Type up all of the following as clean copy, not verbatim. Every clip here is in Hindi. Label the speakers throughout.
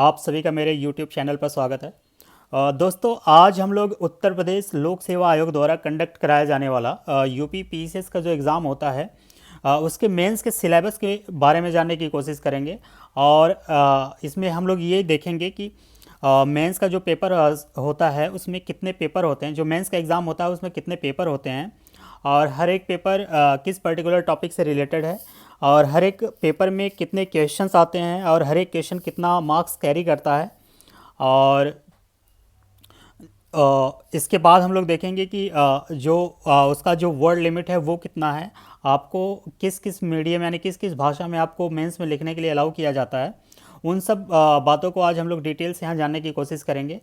Speaker 1: आप सभी का मेरे YouTube चैनल पर स्वागत है। दोस्तों, आज हम लोग उत्तर प्रदेश लोक सेवा आयोग द्वारा कंडक्ट कराया जाने वाला यूपी पीसीएस का जो एग्ज़ाम होता है उसके मेंस के सिलेबस के बारे में जानने की कोशिश करेंगे। और इसमें हम लोग ये देखेंगे कि मेंस का जो पेपर होता है उसमें कितने पेपर होते हैं, जो मेंस का एग्ज़ाम होता है उसमें कितने पेपर होते हैं, और हर एक पेपर किस पर्टिकुलर टॉपिक से रिलेटेड है, और हर एक पेपर में कितने क्वेश्चंस आते हैं, और हर एक क्वेश्चन कितना मार्क्स कैरी करता है। और इसके बाद हम लोग देखेंगे कि उसका जो वर्ड लिमिट है वो कितना है, आपको किस किस मीडियम यानी किस किस भाषा में आपको मेंस में लिखने के लिए अलाउ किया जाता है। उन सब बातों को आज हम लोग डिटेल से यहाँ जानने की कोशिश करेंगे।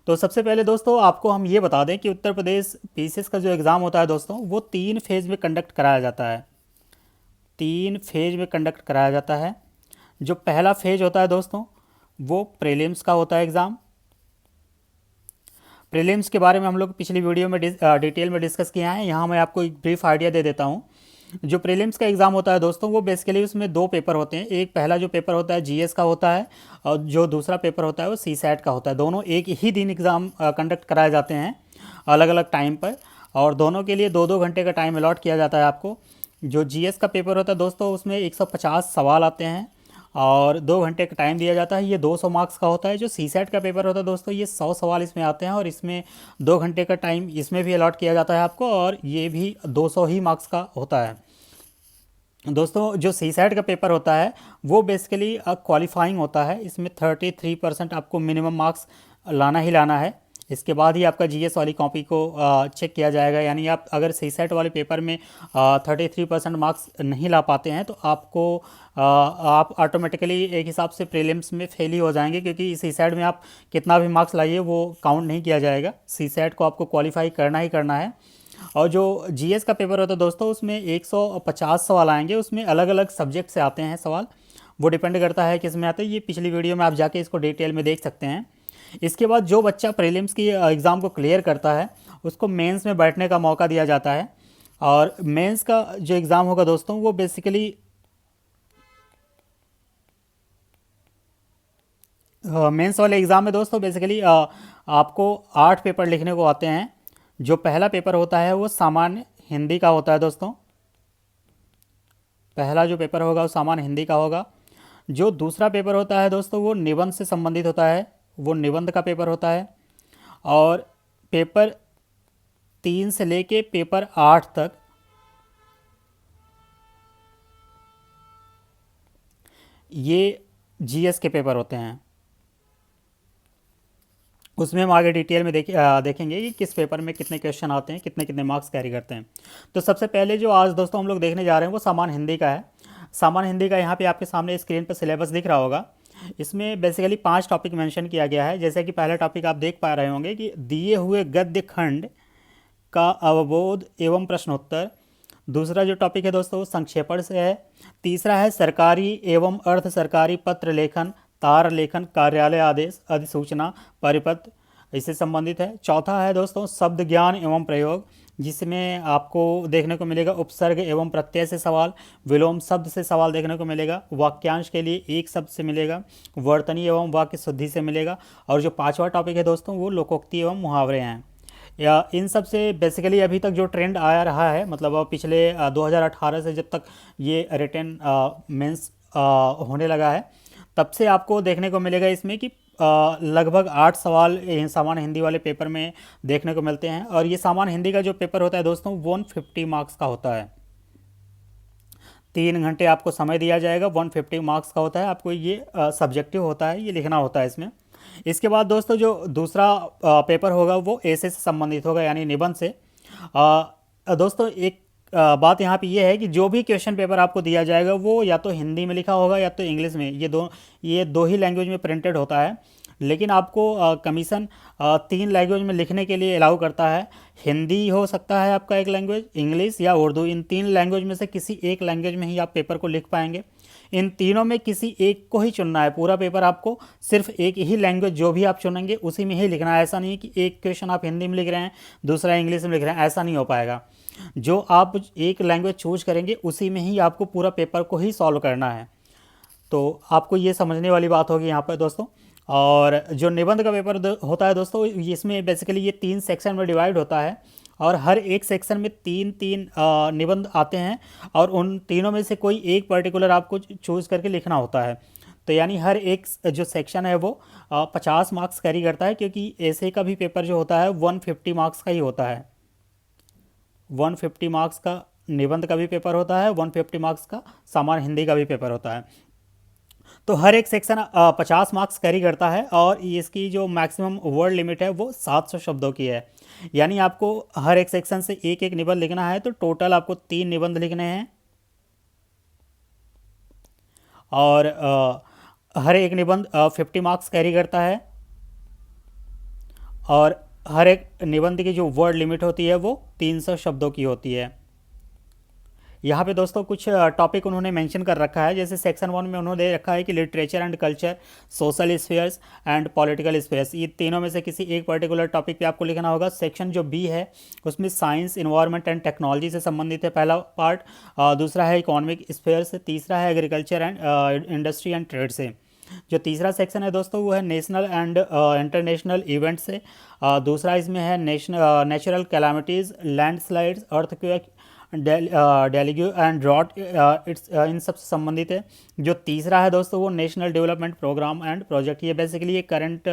Speaker 1: तो सबसे पहले दोस्तों आपको हम ये बता दें कि उत्तर प्रदेश पीसीएस का जो एग्ज़ाम होता है दोस्तों वो 3 फेज़ में कंडक्ट कराया जाता है। 3 फेज़ में कंडक्ट कराया जाता है। जो पहला फेज होता है दोस्तों वो प्रीलिम्स का होता है एग्ज़ाम। प्रीलिम्स के बारे में हम लोग पिछली वीडियो में डिटेल में डिस्कस किया है। यहाँ मैं आपको एक ब्रीफ आइडिया दे देता हूँ। जो प्रीलिम्स का एग्ज़ाम होता है दोस्तों वो बेसिकली उसमें 2 पेपर होते हैं। एक पहला जो पेपर होता है जीएस का होता है, और जो दूसरा पेपर होता है वो सीसैट का होता है। दोनों एक ही दिन एग्ज़ाम कंडक्ट कराए जाते हैं अलग अलग टाइम पर, और दोनों के लिए 2-2 घंटे का टाइम अलॉट किया जाता है आपको। जो जीएस का पेपर होता है दोस्तों उसमें 150 सवाल आते हैं और 2 घंटे का टाइम दिया जाता है, ये 200 मार्क्स का होता है। जो सीसैट का पेपर होता है दोस्तों ये 100 सवाल इसमें आते हैं और इसमें 2 घंटे का टाइम इसमें भी अलॉट किया जाता है आपको, और ये भी 200 ही मार्क्स का होता है। दोस्तों जो सीसैट का पेपर होता है वो बेसिकली क्वालिफाइंग होता है। इसमें 33% आपको मिनिमम मार्क्स लाना ही लाना है। इसके बाद ही आपका जीएस वाली कॉपी को चेक किया जाएगा। यानी आप अगर सीसैट वाले पेपर में 33% मार्क्स नहीं ला पाते हैं तो आप ऑटोमेटिकली एक हिसाब से प्रीलिम्स में फेल ही हो जाएंगे, क्योंकि सीसैट में आप कितना भी मार्क्स लाइए वो काउंट नहीं किया जाएगा। सीसैट को आपको क्वालिफाई करना ही करना है। और जो जीएस का पेपर होता है दोस्तों उसमें 150 सवाल आएंगे। उसमें अलग अलग सब्जेक्ट से आते हैं सवाल, वो डिपेंड करता है किस में आते हैं। ये पिछली वीडियो में आप जाके इसको डिटेल में देख सकते हैं। इसके बाद जो बच्चा प्रीलिम्स की एग्ज़ाम को क्लियर करता है उसको मेंस में बैठने का मौका दिया जाता है। और मेंस का जो एग्ज़ाम होगा दोस्तों वो बेसिकली मेंस वाले एग्ज़ाम में दोस्तों बेसिकली आपको 8 पेपर लिखने को आते हैं। जो पहला पेपर होता है वो सामान्य हिंदी का होता है दोस्तों। पहला जो पेपर होगा वो सामान्य हिंदी का होगा। जो दूसरा पेपर होता है दोस्तों वो निबंध से संबंधित होता है, वो निबंध का पेपर होता है। और पेपर 3 से लेके पेपर 8 तक ये जीएस के पेपर होते हैं। उसमें हम आगे डिटेल में देखेंगे कि किस पेपर में कितने क्वेश्चन आते हैं, कितने कितने मार्क्स कैरी करते हैं। तो सबसे पहले जो आज दोस्तों हम लोग देखने जा रहे हैं वो सामान्य हिंदी का है। सामान्य हिंदी का यहाँ पे आपके सामने स्क्रीन पर सिलेबस दिख रहा होगा। इसमें बेसिकली 5 टॉपिक मेंशन किया गया है। जैसे कि पहला टॉपिक आप देख पा रहे होंगे कि दिए हुए गद्य खंड का अवबोध एवं प्रश्नोत्तर। दूसरा जो टॉपिक है दोस्तों वो संक्षेपण से है। तीसरा है सरकारी एवं अर्ध सरकारी पत्र लेखन, तार लेखन, कार्यालय आदेश, अधिसूचना, परिपत्र, इससे संबंधित है। चौथा है दोस्तों शब्द ज्ञान एवं प्रयोग, जिसमें आपको देखने को मिलेगा उपसर्ग एवं प्रत्यय से सवाल, विलोम शब्द से सवाल देखने को मिलेगा, वाक्यांश के लिए एक शब्द से मिलेगा, वर्तनी एवं वाक्य शुद्धि से मिलेगा। और जो 5वां टॉपिक है दोस्तों वो लोकोक्ति एवं मुहावरे हैं। या इन सब से बेसिकली अभी तक जो ट्रेंड आया रहा है, मतलब पिछले 2018 से जब तक ये रिटन मेंस होने लगा है तब से आपको देखने को मिलेगा इसमें कि लगभग 8 सवाल सामान्य हिंदी वाले पेपर में देखने को मिलते हैं। और ये सामान्य हिंदी का जो पेपर होता है दोस्तों 150 मार्क्स का होता है। 3 घंटे आपको समय दिया जाएगा, 150 मार्क्स का होता है। आपको ये सब्जेक्टिव होता है, ये लिखना होता है इसमें। इसके बाद दोस्तों जो दूसरा पेपर होगा वो ऐसे से संबंधित होगा, यानी निबंध से। दोस्तों एक बात यहाँ पे ये है कि जो भी क्वेश्चन पेपर आपको दिया जाएगा वो या तो हिंदी में लिखा होगा या तो इंग्लिश में। ये दो ही लैंग्वेज में प्रिंटेड होता है। लेकिन आपको कमीशन 3 लैंग्वेज में लिखने के लिए अलाउ करता है। हिंदी हो सकता है आपका एक लैंग्वेज, इंग्लिश या उर्दू। इन 3 लैंग्वेज में से किसी एक लैंग्वेज में ही आप पेपर को लिख पाएंगे। इन तीनों में किसी एक को ही चुनना है। पूरा पेपर आपको सिर्फ एक ही लैंग्वेज जो भी आप चुनेंगे उसी में ही लिखना है। ऐसा नहीं है कि एक क्वेश्चन आप हिंदी में लिख रहे हैं दूसरा इंग्लिश में लिख रहे हैं, ऐसा नहीं हो पाएगा। जो आप एक लैंग्वेज चूज करेंगे उसी में ही आपको पूरा पेपर को ही सॉल्व करना है। तो आपको ये समझने वाली बात होगी यहाँ पर दोस्तों। और जो निबंध का पेपर होता है दोस्तों, इसमें बेसिकली ये 3 सेक्शन में डिवाइड होता है और हर एक सेक्शन में 3-3 निबंध आते हैं और उन तीनों में से कोई एक पर्टिकुलर आपको चूज़ करके लिखना होता है। तो यानी हर एक जो सेक्शन है वो 50 मार्क्स कैरी करता है, क्योंकि ऐसे का भी पेपर जो होता है 150 मार्क्स का ही होता है। 150 मार्क्स का निबंध का भी पेपर होता है, 150 मार्क्स का सामान्य हिंदी का भी पेपर होता है। तो हर एक सेक्शन 50 मार्क्स कैरी करता है और इसकी जो मैक्सिमम वर्ड लिमिट है वो 700 शब्दों की है। यानी आपको हर एक सेक्शन से एक एक निबंध लिखना है, तो टोटल आपको 3 निबंध लिखने हैं और हर एक निबंध 50 मार्क्स कैरी करता है और हर एक निबंध की जो वर्ड लिमिट होती है वो 300 शब्दों की होती है। यहाँ पे दोस्तों कुछ टॉपिक उन्होंने मेंशन कर रखा है, जैसे सेक्शन 1 में उन्होंने दे रखा है कि literature and culture, social spheres and political spheres, ये तीनों में से किसी एक पर्टिकुलर टॉपिक पे आपको लिखना होगा। सेक्शन जो बी है उसमें साइंस, इन्वायरमेंट एंड टेक्नोलॉजी से संबंधित है पहला पार्ट, दूसरा है इकोनॉमिक स्फेयर से, तीसरा है agriculture and industry and trade से। जो तीसरा सेक्शन है दोस्तों वो है नेशनल एंड इंटरनेशनल इवेंट से, दूसरा इसमें है natural calamities, landslides, earthquake, deluge and drought, it's इन सब से संबंधित है। जो तीसरा है दोस्तों वो national development programme and project, ये बेसिकली ये करंट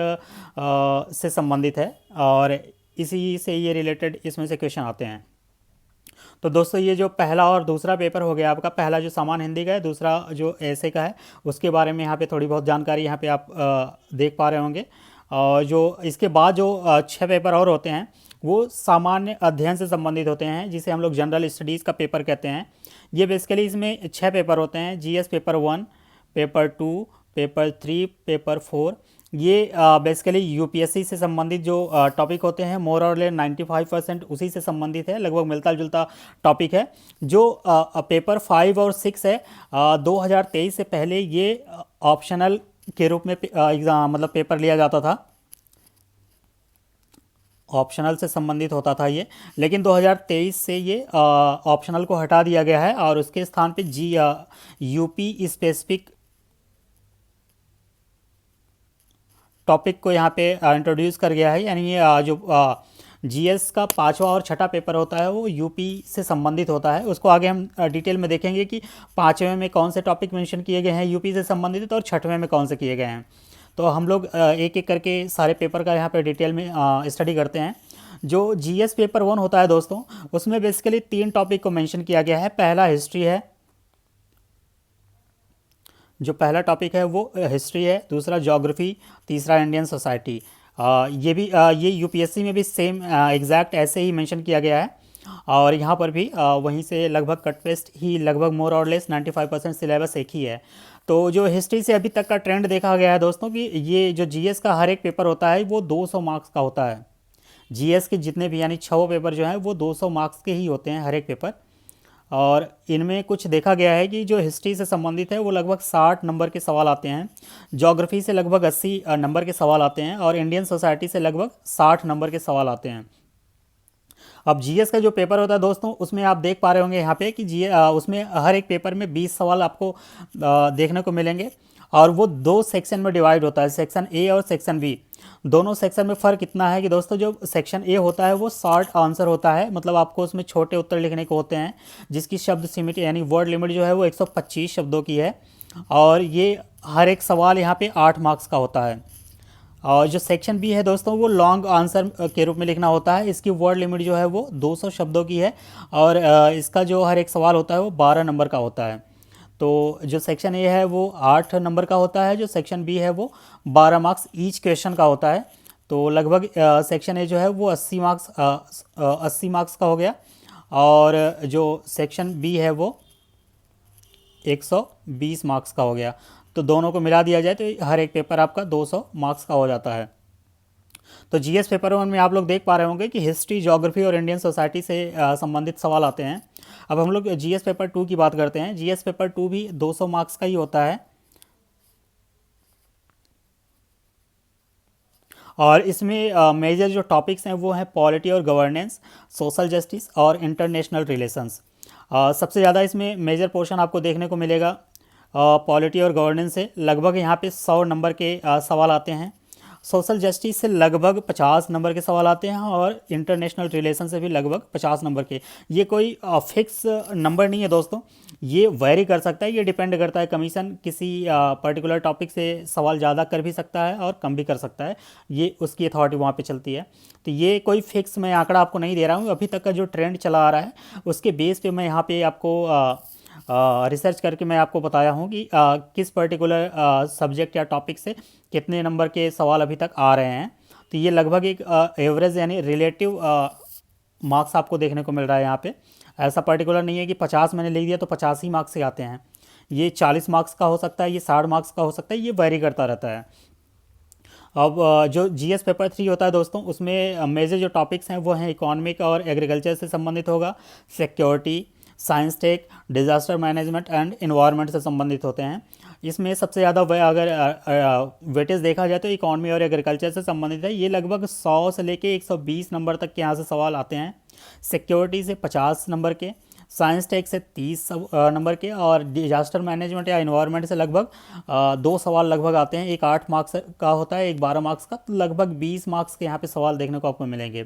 Speaker 1: से संबंधित है और इसी से ये रिलेटेड इसमें से क्वेश्चन आते हैं। तो दोस्तों ये जो पहला और दूसरा पेपर हो गया आपका, पहला जो सामान्य हिंदी का है, दूसरा जो ऐसे का है, उसके बारे में यहाँ पे थोड़ी बहुत जानकारी यहाँ पे आप देख पा रहे होंगे। और जो इसके बाद जो 6 पेपर और होते हैं वो सामान्य अध्ययन से संबंधित होते हैं, जिसे हम लोग जनरल स्टडीज़ का पेपर कहते हैं। ये बेसिकली इसमें 6 पेपर होते हैं, GS paper 1, paper 2, paper 3, paper 4। ये बेसिकली यूपीएससी से संबंधित जो टॉपिक होते हैं, मोर और लेस 95% उसी से संबंधित है, लगभग मिलता जुलता टॉपिक है। जो पेपर 5 और 6 है, 2023 से पहले ये ऑप्शनल के रूप में एग्ज़ाम मतलब पेपर लिया जाता था, ऑप्शनल से संबंधित होता था ये, लेकिन 2023 से ये ऑप्शनल को हटा दिया गया है और उसके स्थान पे यूपी स्पेसिफिक टॉपिक को यहाँ पे इंट्रोड्यूस कर गया है। यानी ये जो जीएस का 5वां और 6ठा पेपर होता है वो यूपी से संबंधित होता है। उसको आगे हम डिटेल में देखेंगे कि 5वें में कौन से टॉपिक मेंशन किए गए हैं यूपी से संबंधित और 6वें में कौन से किए गए हैं। तो हम लोग एक एक करके सारे पेपर का यहाँ पे डिटेल में स्टडी करते हैं। जो जीएस पेपर 1 होता है दोस्तों, उसमें बेसिकली 3 टॉपिक को मेंशन किया गया है। पहला हिस्ट्री है, जो पहला टॉपिक है वो हिस्ट्री है, दूसरा ज्योग्राफी, तीसरा इंडियन सोसाइटी। ये भी ये यूपीएससी में भी सेम एग्जैक्ट ऐसे ही मेंशन किया गया है और यहाँ पर भी वहीं से लगभग कट पेस्ट ही, लगभग मोर और लेस 95% सिलेबस एक ही है। तो जो हिस्ट्री से अभी तक का ट्रेंड देखा गया है दोस्तों कि ये जो जीएस का हर एक पेपर होता है वो 200 मार्क्स का होता है। जीएस के जितने भी यानी 6 पेपर जो हैं वो 200 मार्क्स के ही होते हैं हर एक पेपर। और इनमें कुछ देखा गया है कि जो हिस्ट्री से संबंधित है वो लगभग 60 नंबर के सवाल आते हैं, ज्योग्राफी से लगभग 80 नंबर के सवाल आते हैं और इंडियन सोसाइटी से लगभग 60 नंबर के सवाल आते हैं। अब जीएस का जो पेपर होता है दोस्तों, उसमें आप देख पा रहे होंगे यहाँ पे कि उसमें हर एक पेपर में 20 सवाल आपको देखने को मिलेंगे और वो 2 सेक्शन में डिवाइड होता है, सेक्शन ए और सेक्शन बी। दोनों सेक्शन में फ़र्क इतना है कि दोस्तों जो सेक्शन ए होता है वो शॉर्ट आंसर होता है, मतलब आपको उसमें छोटे उत्तर लिखने को होते हैं, जिसकी शब्द सीमित यानी वर्ड लिमिट जो है वो 125 शब्दों की है और ये हर एक सवाल यहाँ पे 8 मार्क्स का होता है। और जो सेक्शन बी है दोस्तों वो लॉन्ग आंसर के रूप में लिखना होता है, इसकी वर्ड लिमिट जो है वो 200 शब्दों की है और इसका जो हर एक सवाल होता है वो 12 नंबर का होता है। तो जो सेक्शन ए है वो 8 नंबर का होता है, जो सेक्शन बी है वो 12 मार्क्स ईच क्वेश्चन का होता है। तो लगभग सेक्शन ए जो है वो 80 मार्क्स का हो गया और जो सेक्शन बी है वो 120 मार्क्स का हो गया। तो दोनों को मिला दिया जाए तो हर एक पेपर आपका 200 मार्क्स का हो जाता है। तो जीएस पेपर 1 में आप लोग देख पा रहे होंगे कि हिस्ट्री, ज्योग्राफी और इंडियन सोसाइटी से संबंधित सवाल आते हैं। अब हम लोग जीएस पेपर 2 की बात करते हैं। जीएस पेपर 2 भी 200 मार्क्स का ही होता है और इसमें मेजर जो टॉपिक्स हैं वो हैं पॉलिटी और गवर्नेंस, सोशल जस्टिस और इंटरनेशनल रिलेशंस। सबसे ज़्यादा इसमें मेजर पोर्शन आपको देखने को मिलेगा पॉलिटी और गवर्नेंस से लगभग यहाँ पे 100 नंबर के सवाल आते हैं। सोशल जस्टिस से लगभग 50 नंबर के सवाल आते हैं और इंटरनेशनल रिलेशन से भी लगभग 50 नंबर के। ये कोई फिक्स नंबर नहीं है दोस्तों, ये वेरी कर सकता है, ये डिपेंड करता है। कमीशन किसी पर्टिकुलर टॉपिक से सवाल ज़्यादा कर भी सकता है और कम भी कर सकता है, ये उसकी अथॉरिटी वहाँ पे चलती है। तो ये कोई फिक्स मैं आंकड़ा आपको नहीं दे रहा हूँ, अभी तक का जो ट्रेंड चला आ रहा है उसके बेस पे मैं यहाँ पे आपको रिसर्च करके मैं आपको बताया हूँ कि किस पर्टिकुलर सब्जेक्ट या टॉपिक से कितने नंबर के सवाल अभी तक आ रहे हैं। तो ये लगभग एक एवरेज यानी रिलेटिव मार्क्स आपको देखने को मिल रहा है यहाँ पे। ऐसा पर्टिकुलर नहीं है कि 50 मैंने लिख दिया तो 50 ही मार्क्स से आते हैं, ये 40 मार्क्स का हो सकता है, ये 60 मार्क्स का हो सकता है, ये वेरी करता रहता है। अब जो जीएस पेपर 3 होता है दोस्तों, उसमें मेजर जो टॉपिक्स हैं वो हैं इकोनॉमिक और एग्रीकल्चर से संबंधित होगा, security, science tech, disaster management and environment से संबंधित होते हैं। इसमें सबसे ज़्यादा वह अगर वेटेज देखा जाए तो इकोनॉमी और एग्रीकल्चर से संबंधित है, ये लगभग 100 से लेके 120 नंबर तक के यहाँ से सवाल आते हैं। सिक्योरिटी से 50 नंबर के, साइंस टेक से 30 नंबर के, और डिजास्टर मैनेजमेंट या इन्वायरमेंट से लगभग 2 सवाल लगभग आते हैं। एक 8 मार्क्स का होता है, एक 12 मार्क्स का, तो लगभग 20 मार्क्स के यहाँ पे सवाल देखने को आपको मिलेंगे।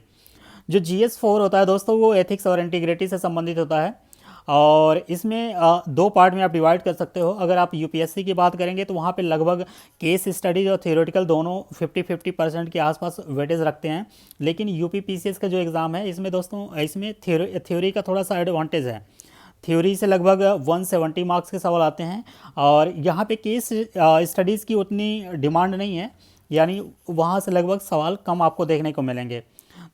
Speaker 1: जो GS 4 होता है दोस्तों, वो एथिक्स और इंटीग्रिटी से संबंधित होता है, और इसमें 2 पार्ट में आप डिवाइड कर सकते हो। अगर आप यूपीएससी की बात करेंगे तो वहाँ पे लगभग केस स्टडीज और थियोरेटिकल दोनों 50-50% के आसपास वेटेज रखते हैं। लेकिन यूपी पीसीएस का जो एग्ज़ाम है इसमें दोस्तों, इसमें थ्योरी का थोड़ा सा एडवांटेज है। थ्योरी से लगभग 170 मार्क्स के सवाल आते हैं, और यहाँ पे केस स्टडीज़ की उतनी डिमांड नहीं है, यानी वहाँ से लगभग सवाल कम आपको देखने को मिलेंगे।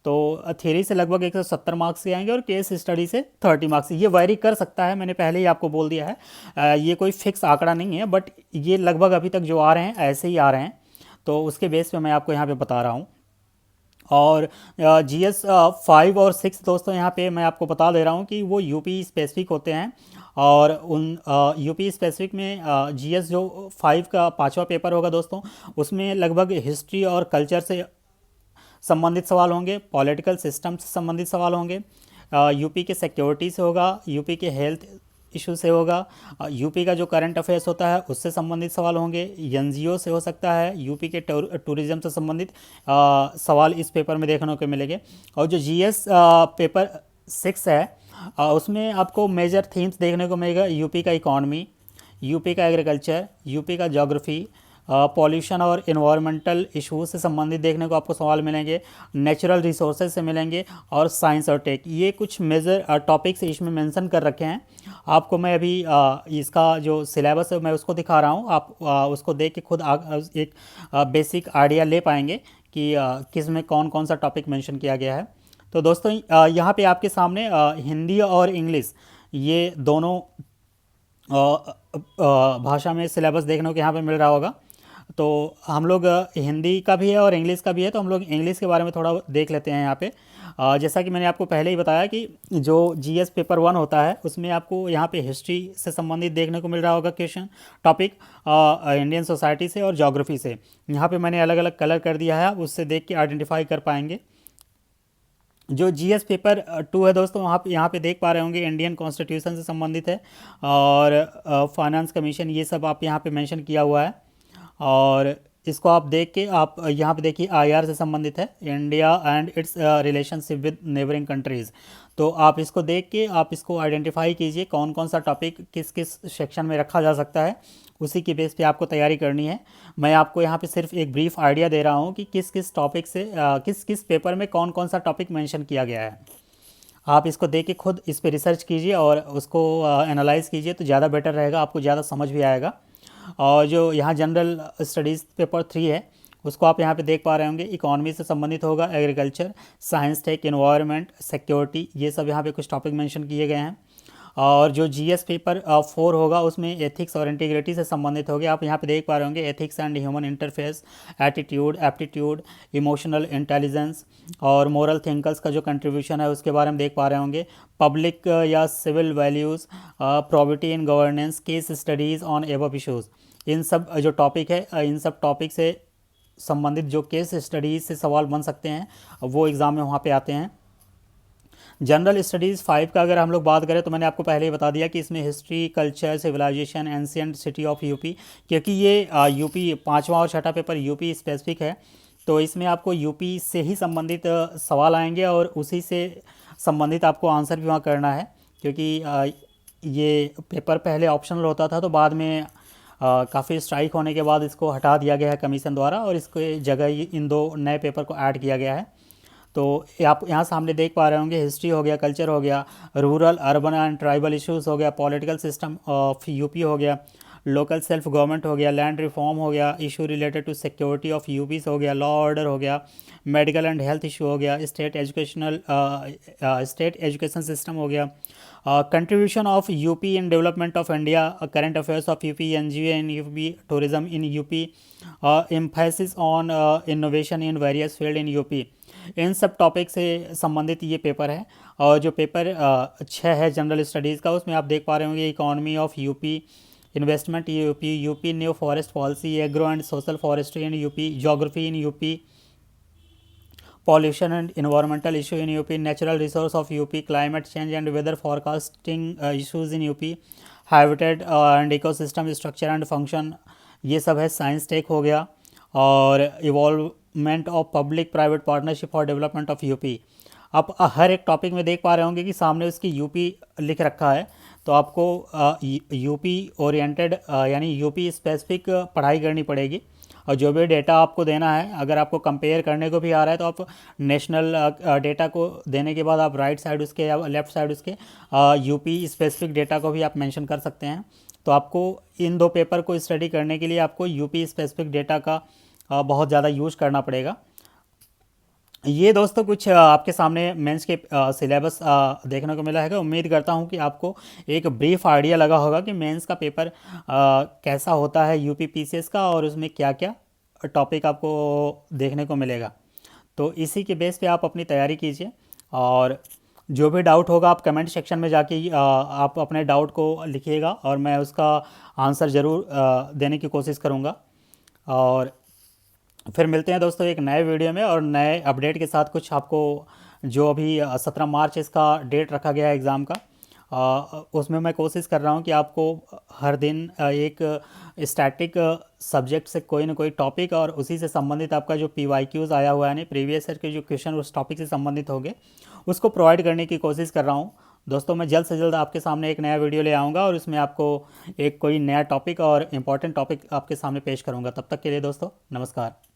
Speaker 1: तो थ्योरी से लगभग 170 मार्क्स के आएंगे और केस स्टडी से 30 मार्क्स। ये वेरी कर सकता है, मैंने पहले ही आपको बोल दिया है, ये कोई फिक्स आंकड़ा नहीं है, बट ये लगभग अभी तक जो आ रहे हैं ऐसे ही आ रहे हैं, तो उसके बेस पे मैं आपको यहाँ पे बता रहा हूँ। और GS 5 और 6 दोस्तों, यहाँ पे मैं आपको बता दे रहा हूँ कि वो यूपी स्पेसिफिक होते हैं, और उन यूपी स्पेसिफिक में GS जो 5 का 5वां पेपर होगा दोस्तों, उसमें लगभग हिस्ट्री और कल्चर से संबंधित सवाल होंगे, पॉलिटिकल सिस्टम से संबंधित सवाल होंगे, यूपी के सिक्योरिटी से होगा, यूपी के हेल्थ इशू से होगा, यूपी का जो करंट अफेयर्स होता है उससे संबंधित सवाल होंगे, एनजीओ से हो सकता है, यूपी के टूरिज्म से संबंधित सवाल इस पेपर में देखने को मिलेंगे। और जो GS पेपर 6 है, उसमें आपको मेजर थीम्स देखने को मिलेगा, यूपी का इकॉनमी, यूपी का एग्रीकल्चर, यूपी का ज्योग्राफी, पॉल्यूशन और इन्वायरमेंटल इश्यूज से संबंधित देखने को आपको सवाल मिलेंगे, नेचुरल रिसोर्सेज से मिलेंगे, और साइंस और टेक। ये कुछ मेजर टॉपिक्स इसमें मेंशन कर रखे हैं। आपको मैं अभी इसका जो सिलेबस है मैं उसको दिखा रहा हूँ, आप उसको देख के खुद एक बेसिक आइडिया ले पाएंगे कि किस में कौन कौन सा टॉपिक मेंशन किया गया है। तो दोस्तों, यहाँ पे आपके सामने हिंदी और इंग्लिश ये दोनों भाषा में सिलेबस देखने को यहाँ पे मिल रहा होगा। तो हम लोग हिंदी का भी है और इंग्लिश का भी है, तो हम लोग इंग्लिश के बारे में थोड़ा देख लेते हैं यहाँ पे। जैसा कि मैंने आपको पहले ही बताया कि जो GS पेपर 1 होता है उसमें आपको यहाँ पे हिस्ट्री से संबंधित देखने को मिल रहा होगा क्वेश्चन टॉपिक, इंडियन सोसाइटी से और ज्योग्राफी से। यहाँ पे मैंने अलग अलग कलर कर दिया है, आप उससे देख के आइडेंटिफाई कर पाएंगे। जो GS पेपर 2 है दोस्तों, वहाँ पे यहाँ पे देख पा रहे होंगे इंडियन कॉन्स्टिट्यूशन से संबंधित है, और फाइनेंस कमीशन ये सब आप यहाँ पे मेंशन किया हुआ है। और इसको आप देख के आप यहाँ पे देखिए IR से संबंधित है, India and it's relationship with neighbouring countries. तो आप इसको देख के आप इसको आइडेंटिफाई कीजिए कौन कौन सा टॉपिक किस किस सेक्शन में रखा जा सकता है, उसी की बेस पे आपको तैयारी करनी है। मैं आपको यहाँ पे सिर्फ एक ब्रीफ आइडिया दे रहा हूँ कि किस किस टॉपिक से किस किस पेपर में कौन कौन सा टॉपिक मेंशन किया गया है। आप इसको देख के खुद इस पर रिसर्च कीजिए और उसको एनालाइज़ कीजिए, तो ज़्यादा बेटर रहेगा, आपको ज़्यादा समझ भी आएगा। और जो यहाँ जनरल स्टडीज़ पेपर 3 है उसको आप यहाँ पे देख पा रहे होंगे, इकोनॉमी से संबंधित होगा, agriculture, science tech, environment, security, ये सब यहाँ पे कुछ टॉपिक मेंशन किए गए हैं। और जो GS पेपर 4 होगा उसमें एथिक्स और इंटीग्रिटी से संबंधित होगी। आप यहाँ पे देख पा रहे होंगे ethics and human interface, attitude, aptitude, emotional intelligence और मोरल थिंकर्स का जो कंट्रीब्यूशन है उसके बारे में देख पा रहे होंगे। पब्लिक या civil values, probity in governance, case studies on above issues, इन सब जो टॉपिक है, इन सब टॉपिक से संबंधित जो केस स्टडीज़ से सवाल बन सकते हैं वो एग्ज़ाम में वहाँ पे आते हैं। जनरल स्टडीज़ 5 का अगर हम लोग बात करें तो मैंने आपको पहले ही बता दिया कि इसमें history, culture, civilization, ancient city of UP, क्योंकि ये यूपी पाँचवा और छठा पेपर यूपी स्पेसिफिक है, तो इसमें आपको यूपी से ही संबंधित सवाल आएंगे और उसी से संबंधित आपको आंसर भी वहाँ करना है, क्योंकि ये पेपर पहले ऑप्शनल होता था, तो बाद में काफ़ी स्ट्राइक होने के बाद इसको हटा दिया गया है कमीशन द्वारा और इसके जगह इन दो नए पेपर को ऐड किया गया है। तो आप यहाँ सामने देख पा रहे होंगे, हिस्ट्री हो गया, कल्चर हो गया, rural urban and tribal issues हो गया, पॉलिटिकल सिस्टम ऑफ यूपी हो गया, लोकल सेल्फ गवर्नमेंट हो गया, लैंड रिफॉर्म हो गया, issue related to security of UP's हो गया, लॉ ऑर्डर हो गया, मेडिकल एंड हेल्थ इशू हो गया, स्टेट एजुकेशन सिस्टम हो गया, contribution of UP in development of India, current affairs of UP, NGO in UP, tourism in UP, emphasis on innovation in various field in UP. इन सब टॉपिक से संबंधित ये पेपर है। और जो पेपर 6 है जनरल स्टडीज़ का, उसमें आप देख पा रहे होंगे economy of UP, investment UP, UP new forest policy, agro and social forestry in UP, geography in UP, pollution and environmental issue in UP, natural resource of UP, climate change and weather forecasting issues in UP, habitat and ecosystem structure and function, ये सब है। साइंस टेक हो गया, और involvement of public private partnership for development of UP. आप हर एक टॉपिक में देख पा रहे होंगे कि सामने उसकी यूपी लिख रखा है, तो आपको यूपी ओरिएंटेड यानी यूपी स्पेसिफिक पढ़ाई करनी पड़ेगी। और जो भी डेटा आपको देना है, अगर आपको कंपेयर करने को भी आ रहा है तो आप नेशनल डेटा को देने के बाद आप राइट साइड उसके या लेफ़्ट साइड उसके यूपी स्पेसिफिक डेटा को भी आप मेंशन कर सकते हैं। तो आपको इन दो पेपर को स्टडी करने के लिए आपको यूपी स्पेसिफिक डेटा का बहुत ज़्यादा यूज करना पड़ेगा। ये दोस्तों कुछ आपके सामने मेंस के सिलेबस देखने को मिला है। उम्मीद करता हूँ कि आपको एक ब्रीफ आइडिया लगा होगा कि मेंस का पेपर कैसा होता है यूपी पीसीएस का, और उसमें क्या क्या टॉपिक आपको देखने को मिलेगा। तो इसी के बेस पे आप अपनी तैयारी कीजिए, और जो भी डाउट होगा आप कमेंट सेक्शन में जाके आप अपने डाउट को लिखिएगा और मैं उसका आंसर ज़रूर देने की कोशिश करूँगा। और फिर मिलते हैं दोस्तों एक नए वीडियो में और नए अपडेट के साथ। कुछ आपको जो अभी 17 मार्च इसका डेट रखा गया है एग्ज़ाम का, उसमें मैं कोशिश कर रहा हूँ कि आपको हर दिन एक स्टैटिक सब्जेक्ट से कोई ना कोई टॉपिक और उसी से संबंधित आपका जो PYQs आया हुआ है, यानी प्रीवियस ईयर के जो क्वेश्चन उस टॉपिक से संबंधित होंगे, उसको प्रोवाइड करने की कोशिश कर रहा हूँ। दोस्तों मैं जल्द से जल्द आपके सामने एक नया वीडियो ले आऊँगा और उसमें आपको एक कोई नया टॉपिक और इम्पॉर्टेंट टॉपिक आपके सामने पेश करूँगा। तब तक के लिए दोस्तों नमस्कार।